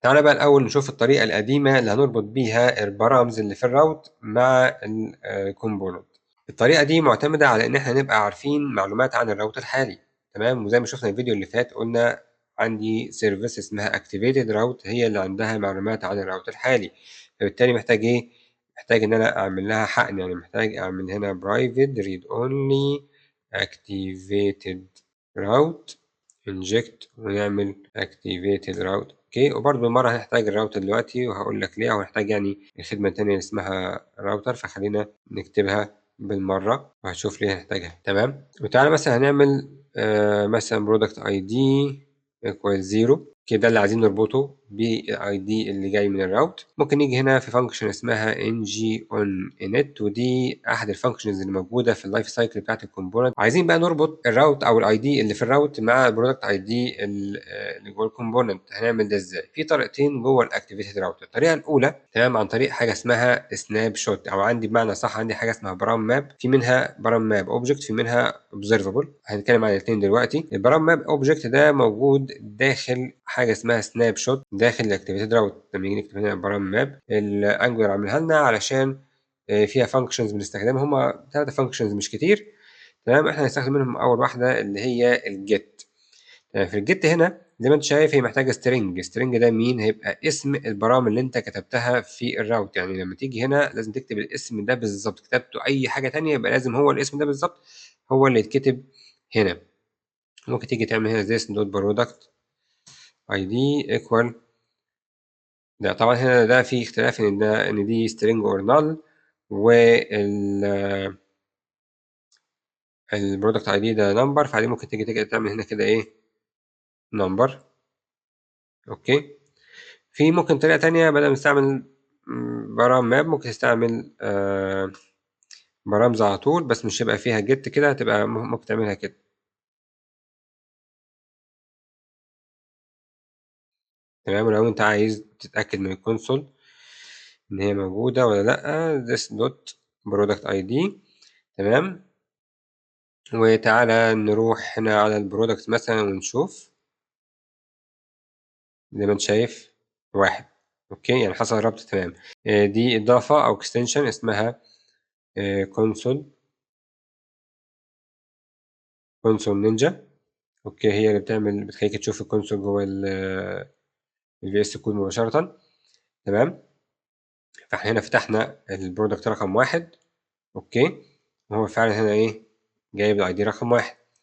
تعالى بقى الأول نشوف الطريقة القديمة اللي هنربط بيها البارامز اللي في الراوت مع الكومبوننت. الطريقة دي معتمدة على إن إحنا نبقى عارفين معلومات عن الراوت الحالي، تمام؟ وزي ما شفنا الفيديو اللي فات قلنا عندي سيرفيس اسمها activated route هي اللي عندها معلومات عن الراوت الحالي، فبالتالي محتاج إيه؟ محتاج إن أنا أعمل لها حقن، يعني محتاج أعمل هنا private read only activated route inject ونعمل activated route. اوكي، وبرضه بالمرة هنحتاج الراوتر دلوقتي وهقول لك ليه، وهنحتاج يعني الخدمة التانية اللي اسمها راوتر، فخلينا نكتبها بالمرة وهشوف ليه هنحتاجها. تمام، وتعالى مثلا هنعمل مثلا product ID equal 0 كده اللي عايزين نربطه بالاي دي اللي جاي من الراوت. ممكن نيجي هنا في فانكشن اسمها ng on init، ودي احد الفانكشنز اللي موجوده في اللايف سايكل بتاعت الكومبوننت. عايزين بقى نربط الراوت او الاي دي اللي في الراوت مع البرودكت اي دي اللي جوه الكومبوننت. هنعمل ده ازاي؟ في طريقتين جوه الاكتيفيتد راوت. الطريقه الاولى تمام عن طريق حاجه اسمها سناب شوت، او عندي بمعنى صح عندي حاجه اسمها برام ماب. في منها برام ماب اوبجكت، في منها اوبزرفبل. هنتكلم عن الاثنين دلوقتي. البرام ماب اوبجكت ده موجود داخل حاجه اسمها سناب شوت داخل الاكتيفيتد راوت. لما نيجي نكتب هنا برام ماب، الانجلر عاملها لنا علشان فيها فانكشنز بنستخدمها. هما 3 فانكشنز مش كتير، تمام؟ احنا هنستخدم منهم اول واحده اللي هي الجيت. في الجيت هنا زي ما انت شايف هي محتاجه سترينج. سترينج ده مين؟ هيبقى اسم البرامج اللي انت كتبتها في الراوت. يعني لما تيجي هنا لازم تكتب الاسم ده بالظبط، كتبته اي حاجه تانية يبقى لازم هو الاسم ده بالظبط هو اللي يتكتب هنا. ممكن تيجي تعمل هنا this dot product id equal ده. طبعا هنا ده في اختلاف ان دي string or null، وال البرودكت اي دي ده نمبر، فعليه ممكن تيجي تعمل هنا كده ايه نمبر. اوكي، في ممكن طريقة تانية بدل ما تستعمل برام ماب ممكن تستعمل برامز على طول، بس مش هيبقى فيها جيت كده، هتبقى ممكن تعملها كده. تمام، ولو انت عايز تتأكد من الكونسول ان هي موجودة ولا لأ this dot product ID. تمام، وتعالى نروح هنا على البرودكت مثلا ونشوف زي ما انت شايف 1. اوكي، يعني حصل ربط. تمام، دي إضافة أو extension اسمها console نينجا. اوكي، هي اللي بتخليك تشوف الكونسول جوه الفي اس كود مباشرة. تمام، فاحنا هنا فتحنا البرودكت رقم 1. اوكي، وهو فعلا هنا ايه جايب الاي دي رقم 1.